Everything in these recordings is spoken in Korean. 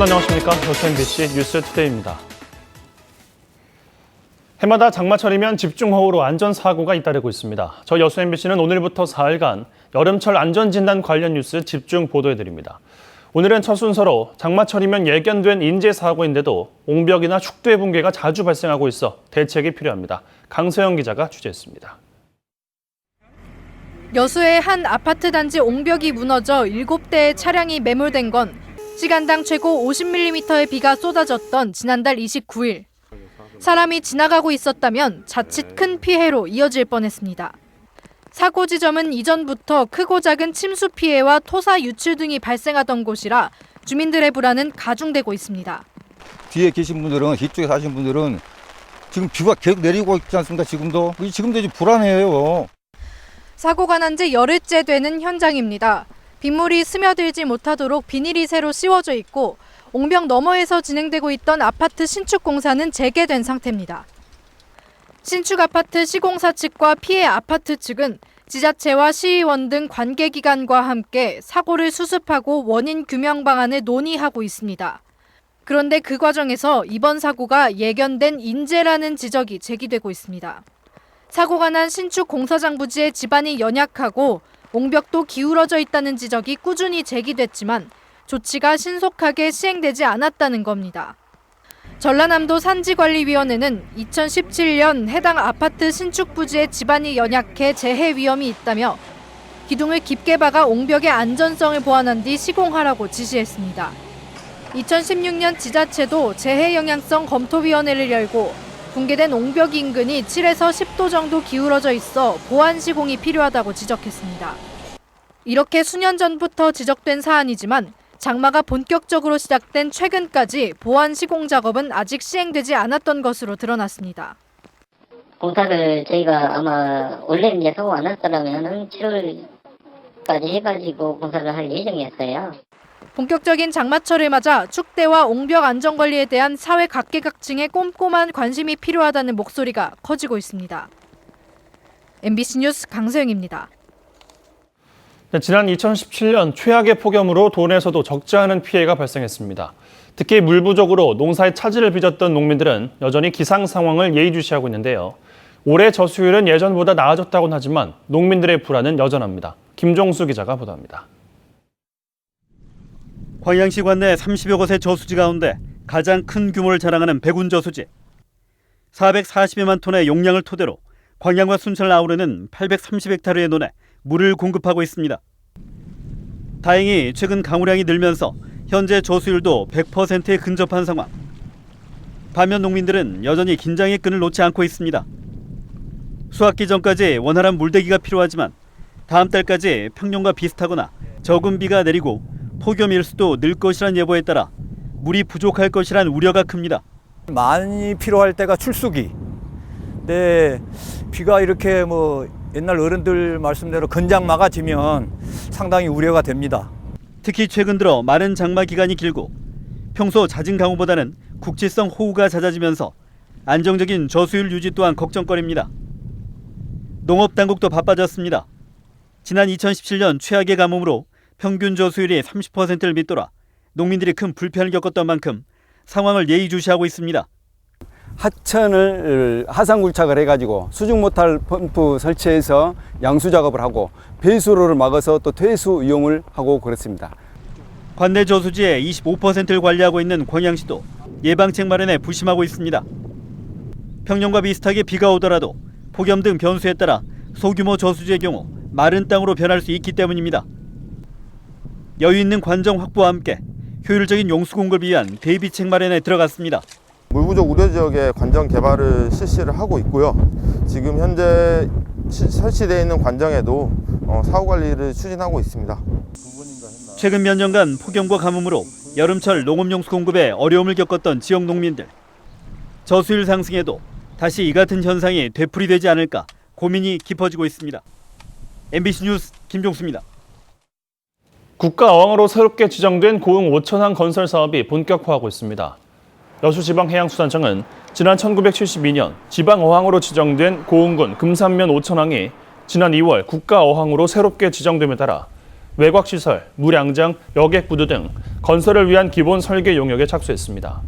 안녕하십니까. 여수MBC 뉴스투데이입니다. 해마다 장마철이면 집중호우로 안전사고가 잇따르고 있습니다. 저 여수MBC는 오늘부터 4일간 여름철 안전진단 관련 뉴스 집중 보도해드립니다. 오늘은 첫 순서로 장마철이면 예견된 인재사고인데도 옹벽이나 축대 붕괴가 자주 발생하고 있어 대책이 필요합니다. 강서영 기자가 취재했습니다. 여수의 한 아파트 단지 옹벽이 무너져 7대의 차량이 매몰된 건 시간당 최고 50mm의 비가 쏟아졌던 지난달 29일. 사람이 지나가고 있었다면 자칫 큰 피해로 이어질 뻔했습니다. 사고 지점은 이전부터 크고 작은 침수 피해와 토사 유출 등이 발생하던 곳이라 주민들의 불안은 가중되고 있습니다. 뒤에 계신 분들은, 이쪽에 사시는 분들은 지금 비가 계속 내리고 있지 않습니까? 지금도 좀 불안해요. 사고가 난 지 열흘째 되는 현장입니다. 빗물이 스며들지 못하도록 비닐이 새로 씌워져 있고 옹벽 너머에서 진행되고 있던 아파트 신축 공사는 재개된 상태입니다. 신축 아파트 시공사 측과 피해 아파트 측은 지자체와 시의원 등 관계기관과 함께 사고를 수습하고 원인 규명 방안을 논의하고 있습니다. 그런데 그 과정에서 이번 사고가 예견된 인재라는 지적이 제기되고 있습니다. 사고가 난 신축 공사장 부지의 지반이 연약하고 옹벽도 기울어져 있다는 지적이 꾸준히 제기됐지만 조치가 신속하게 시행되지 않았다는 겁니다. 전라남도 산지관리위원회는 2017년 해당 아파트 신축 부지의 지반이 연약해 재해 위험이 있다며 기둥을 깊게 박아 옹벽의 안전성을 보완한 뒤 시공하라고 지시했습니다. 2016년 지자체도 재해 영향성 검토위원회를 열고 붕괴된 옹벽 인근이 7에서 10도 정도 기울어져 있어 보완 시공이 필요하다고 지적했습니다. 이렇게 수년 전부터 지적된 사안이지만 장마가 본격적으로 시작된 최근까지 보완 시공 작업은 아직 시행되지 않았던 것으로 드러났습니다. 공사를 저희가 아마 원래 이제 사고 안 났더라면 7월까지 해가지고 공사를 할 예정이었어요. 본격적인 장마철을 맞아 축대와 옹벽 안전관리에 대한 사회 각계각층의 꼼꼼한 관심이 필요하다는 목소리가 커지고 있습니다. MBC 뉴스 강서영입니다. 지난 2017년 최악의 폭염으로 돈에서도 적지 않은 피해가 발생했습니다. 특히 물 부족으로 농사에 차질을 빚었던 농민들은 여전히 기상 상황을 예의주시하고 있는데요. 올해 저수율은 예전보다 나아졌다고는 하지만 농민들의 불안은 여전합니다. 김종수 기자가 보도합니다. 광양시 관내 30여 곳의 저수지 가운데 가장 큰 규모를 자랑하는 백운저수지. 440여만 톤의 용량을 토대로 광양과 순천을 아우르는 830헥타르의 논에 물을 공급하고 있습니다. 다행히 최근 강우량이 늘면서 현재 저수율도 100%에 근접한 상황. 반면 농민들은 여전히 긴장의 끈을 놓지 않고 있습니다. 수확기 전까지 원활한 물대기가 필요하지만 다음 달까지 평년과 비슷하거나 적은 비가 내리고 폭염 일수도 늘 것이란 예보에 따라 물이 부족할 것이란 우려가 큽니다. 많이 필요할 때가 출수기. 근데 비가 이렇게 옛날 어른들 말씀대로 건장 막아지면 상당히 우려가 됩니다. 특히 최근 들어 마른 장마 기간이 길고 평소 잦은 강우보다는 국지성 호우가 잦아지면서 안정적인 저수율 유지 또한 걱정거리입니다. 농업당국도 바빠졌습니다. 지난 2017년 최악의 가뭄으로 평균 저수율이 30%를 밑돌아 농민들이 큰 불편을 겪었던 만큼 상황을 예의주시하고 있습니다. 하천을 하상굴착을 해가지고 수중 모탈 펌프 설치해서 양수 작업을 하고 배수로를 막아서 또 퇴수 이용을 하고 그렇습니다. 관내 저수지의 25%를 관리하고 있는 광양시도 예방책 마련에 부심하고 있습니다. 평년과 비슷하게 비가 오더라도 폭염 등 변수에 따라 소규모 저수지의 경우 마른 땅으로 변할 수 있기 때문입니다. 여유 있는 관정 확보와 함께 효율적인 용수 공급을 위한 대비책 마련에 들어갔습니다. 물 부족 우려 지역의 관정 개발을 실시를 하고 있고요. 지금 현재 설치되어 있는 관정에도 사후 관리를 추진하고 있습니다. 최근 몇 년간 폭염과 가뭄으로 여름철 농업용수 공급에 어려움을 겪었던 지역 농민들. 저수율 상승에도 다시 이 같은 현상이 되풀이되지 않을까 고민이 깊어지고 있습니다. MBC 뉴스 김종수입니다. 국가어항으로 새롭게 지정된 고흥 오천항 건설 사업이 본격화하고 있습니다. 여수지방해양수산청은 지난 1972년 지방어항으로 지정된 고흥군 금산면 오천항이 지난 2월 국가어항으로 새롭게 지정됨에 따라 외곽시설, 물양장, 여객부두 등 건설을 위한 기본 설계 용역에 착수했습니다.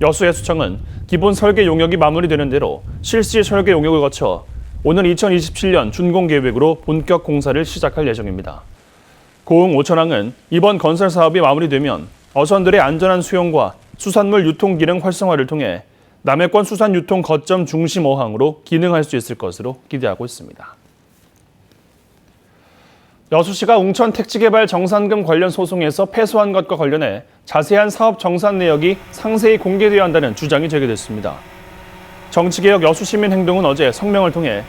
여수해수청은 기본 설계 용역이 마무리되는 대로 실시 설계 용역을 거쳐 오는 2027년 준공 계획으로 본격 공사를 시작할 예정입니다. 고흥 오천항은 이번 건설 사업이 마무리되면 어선들의 안전한 수용과 수산물 유통 기능 활성화를 통해 남해권 수산 유통 거점 중심 어항으로 기능할 수 있을 것으로 기대하고 있습니다. 여수시가 웅천 택지개발 정산금 관련 소송에서 패소한 것과 관련해 자세한 사업 정산 내역이 상세히 공개되어야 한다는 주장이 제기됐습니다. 정치개혁 여수시민행동은 어제 성명을 통해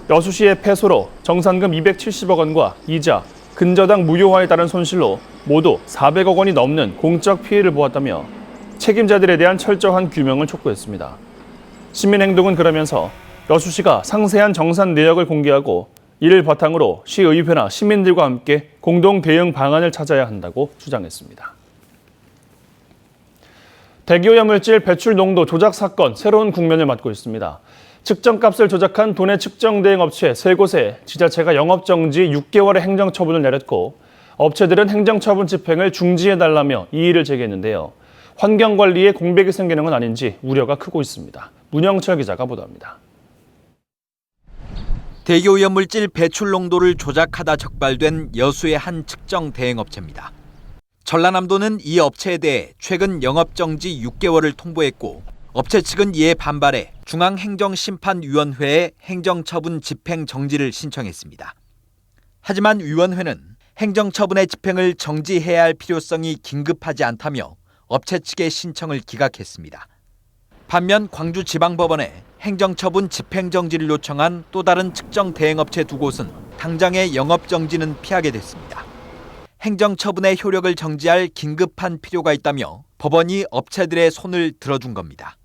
여수시의 패소로 정산금 270억 원과 이자, 근저당 무효화에 따른 손실로 모두 400억 원이 넘는 공적 피해를 보았다며 책임자들에 대한 철저한 규명을 촉구했습니다. 시민행동은 그러면서 여수시가 상세한 정산 내역을 공개하고 이를 바탕으로 시의회나 시민들과 함께 공동 대응 방안을 찾아야 한다고 주장했습니다. 대기오염물질 배출 농도 조작 사건 새로운 국면을 맞고 있습니다. 측정값을 조작한 도내 측정 대행 업체 3곳에 지자체가 영업정지 6개월의 행정처분을 내렸고 업체들은 행정처분 집행을 중지해달라며 이의를 제기했는데요. 환경관리에 공백이 생기는 건 아닌지 우려가 크고 있습니다. 문영철 기자가 보도합니다. 대기오염물질 배출 농도를 조작하다 적발된 여수의 한 측정 대행업체입니다. 전라남도는 이 업체에 대해 최근 영업정지 6개월을 통보했고 업체 측은 이에 반발해 중앙행정심판위원회에 행정처분 집행 정지를 신청했습니다. 하지만 위원회는 행정처분의 집행을 정지해야 할 필요성이 긴급하지 않다며 업체 측의 신청을 기각했습니다. 반면 광주지방법원에 행정처분 집행정지를 요청한 또 다른 측정 대행업체 2곳은 당장의 영업정지는 피하게 됐습니다. 행정처분의 효력을 정지할 긴급한 필요가 있다며 법원이 업체들의 손을 들어준 겁니다.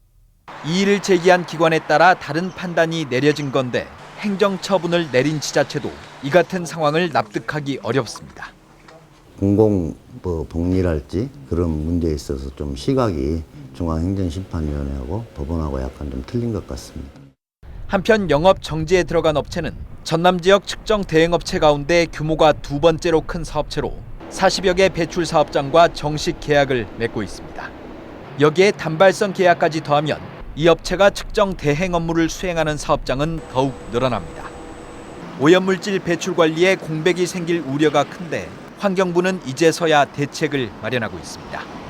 이의를 제기한 기관에 따라 다른 판단이 내려진 건데 행정처분을 내린 지자체도 이 같은 상황을 납득하기 어렵습니다. 공공복리랄지 그런 문제에 있어서 좀 시각이 중앙행정심판위원회하고 법원하고 약간 좀 틀린 것 같습니다. 한편 영업 정지에 들어간 업체는 전남 지역 측정 대행업체 가운데 규모가 2번째로 큰 사업체로 40여 개 배출 사업장과 정식 계약을 맺고 있습니다. 여기에 단발성 계약까지 더하면 이 업체가 측정 대행 업무를 수행하는 사업장은 더욱 늘어납니다. 오염물질 배출 관리에 공백이 생길 우려가 큰데 환경부는 이제서야 대책을 마련하고 있습니다.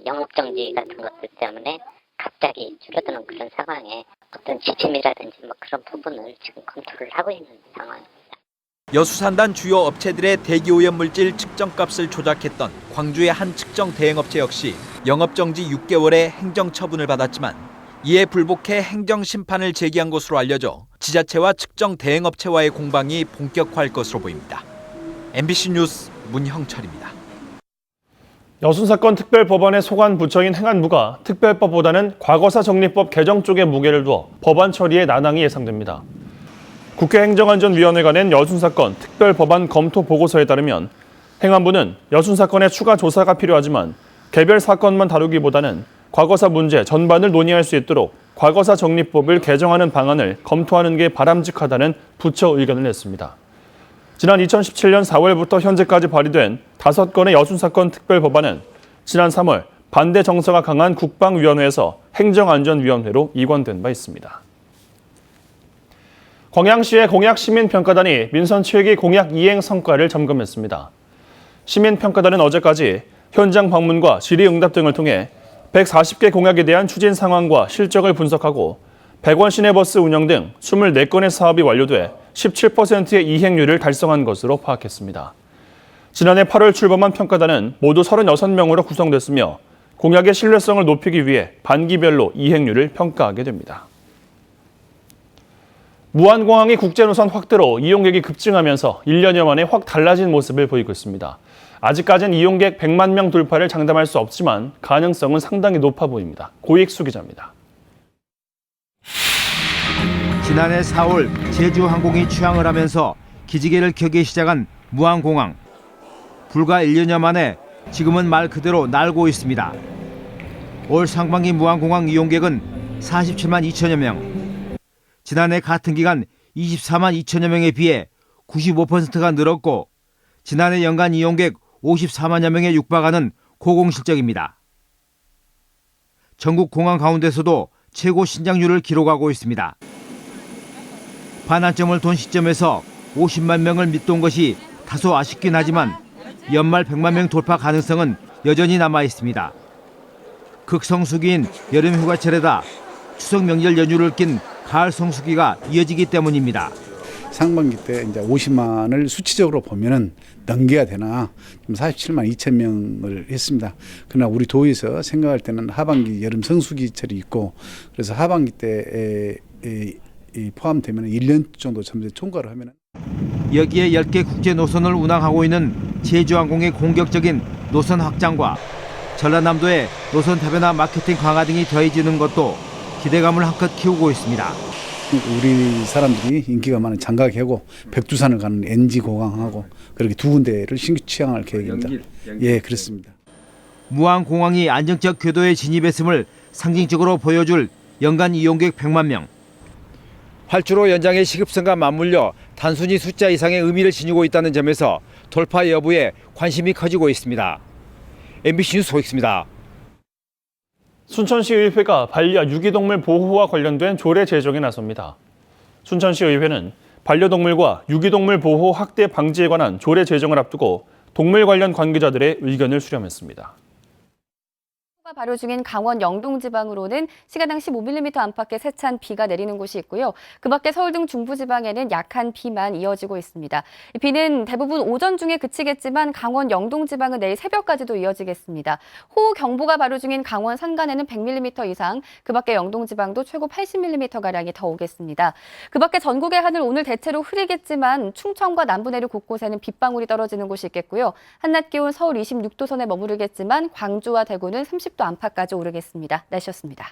영업정지 같은 것들 때문에 갑자기 줄어드는 그런 상황에 어떤 지침이라든지 그런 부분을 지금 검토를 하고 있는 상황입니다. 여수산단 주요 업체들의 대기오염물질 측정값을 조작했던 광주의 한 측정 대행업체 역시 영업정지 6개월의 행정처분을 받았지만 이에 불복해 행정심판을 제기한 것으로 알려져 지자체와 측정 대행업체와의 공방이 본격화할 것으로 보입니다. MBC 뉴스 문형철입니다. 여수사건 특별법원의 소관 부처인 행안부가 특별법보다는 과거사 정리법 개정 쪽에 무게를 두어 법안 처리에 난항이 예상됩니다. 국회 행정안전위원회가 낸 여순사건 특별법안 검토 보고서에 따르면 행안부는 여순사건의 추가 조사가 필요하지만 개별 사건만 다루기보다는 과거사 문제 전반을 논의할 수 있도록 과거사 정리법을 개정하는 방안을 검토하는 게 바람직하다는 부처 의견을 냈습니다. 지난 2017년 4월부터 현재까지 발의된 5건의 여순사건 특별법안은 지난 3월 반대 정서가 강한 국방위원회에서 행정안전위원회로 이관된 바 있습니다. 광양시의 공약시민평가단이 민선취획위 공약 이행 성과를 점검했습니다. 시민평가단은 어제까지 현장 방문과 질의응답 등을 통해 140개 공약에 대한 추진 상황과 실적을 분석하고 100원 시내버스 운영 등 24건의 사업이 완료돼 17%의 이행률을 달성한 것으로 파악했습니다. 지난해 8월 출범한 평가단은 모두 36명으로 구성됐으며 공약의 신뢰성을 높이기 위해 반기별로 이행률을 평가하게 됩니다. 무안공항이 국제노선 확대로 이용객이 급증하면서 1년여 만에 확 달라진 모습을 보이고 있습니다. 아직까지는 이용객 100만 명 돌파를 장담할 수 없지만 가능성은 상당히 높아 보입니다. 고익수 기자입니다. 지난해 4월 제주항공이 취항을 하면서 기지개를 켜기 시작한 무안공항. 불과 1년여 만에 지금은 말 그대로 날고 있습니다. 올 상반기 무안공항 이용객은 47만 2천여 명. 지난해 같은 기간 24만 2천여 명에 비해 95%가 늘었고 지난해 연간 이용객 54만여 명에 육박하는 고공실적입니다. 전국 공항 가운데서도 최고 신장률을 기록하고 있습니다. 반환점을 돈 시점에서 50만 명을 밑돈 것이 다소 아쉽긴 하지만 연말 100만 명 돌파 가능성은 여전히 남아 있습니다. 극성수기인 여름 휴가철에다 추석 명절 연휴를 낀 가을 성수기가 이어지기 때문입니다. 상반기 때 이제 50만을 수치적으로 보면은 넘겨야 되나 좀 47만 2천 명을 했습니다. 그러나 우리 도에서 생각할 때는 하반기 여름 성수기철이 있고 그래서 하반기 때 포함되면 1년 정도 총괄을 하면 여기에 10개 국제 노선을 운항하고 있는 제주항공의 공격적인 노선 확장과 전라남도의 노선 다변화 마케팅 강화 등이 더해지는 것도 기대감을 한껏 키우고 있습니다. 우리 사람들이 인기가 많은 장가계고 백두산을 가는 NG공항하고 그렇게 두 군데를 신규 취항할 계획입니다. 예, 그렇습니다. 무안공항이 안정적 궤도에 진입했음을 상징적으로 보여줄 연간 이용객 100만 명. 활주로 연장의 시급성과 맞물려 단순히 숫자 이상의 의미를 지니고 있다는 점에서 돌파 여부에 관심이 커지고 있습니다. MBC 뉴스 소익수입니다. 순천시의회가 반려 유기동물 보호와 관련된 조례 제정에 나섭니다. 순천시의회는 반려동물과 유기동물 보호 학대 방지에 관한 조례 제정을 앞두고 동물 관련 관계자들의 의견을 수렴했습니다. 발효 중인 강원 영동지방으로는 시간당 15mm 안팎의 세찬 비가 내리는 곳이 있고요. 그 밖에 서울 등 중부지방에는 약한 비만 이어지고 있습니다. 이 비는 대부분 오전 중에 그치겠지만 강원 영동지방은 내일 새벽까지도 이어지겠습니다. 호우경보가 발효 중인 강원 산간에는 100mm 이상, 그 밖에 영동지방도 최고 80mm가량이 더 오겠습니다. 그 밖에 전국의 하늘 오늘 대체로 흐리겠지만 충청과 남부 내륙 곳곳에는 빗방울이 떨어지는 곳이 있겠고요. 한낮 기온 서울 26도 선에 머무르겠지만 광주와 대구는 30도 안팎까지 오르겠습니다. 날씨였습니다.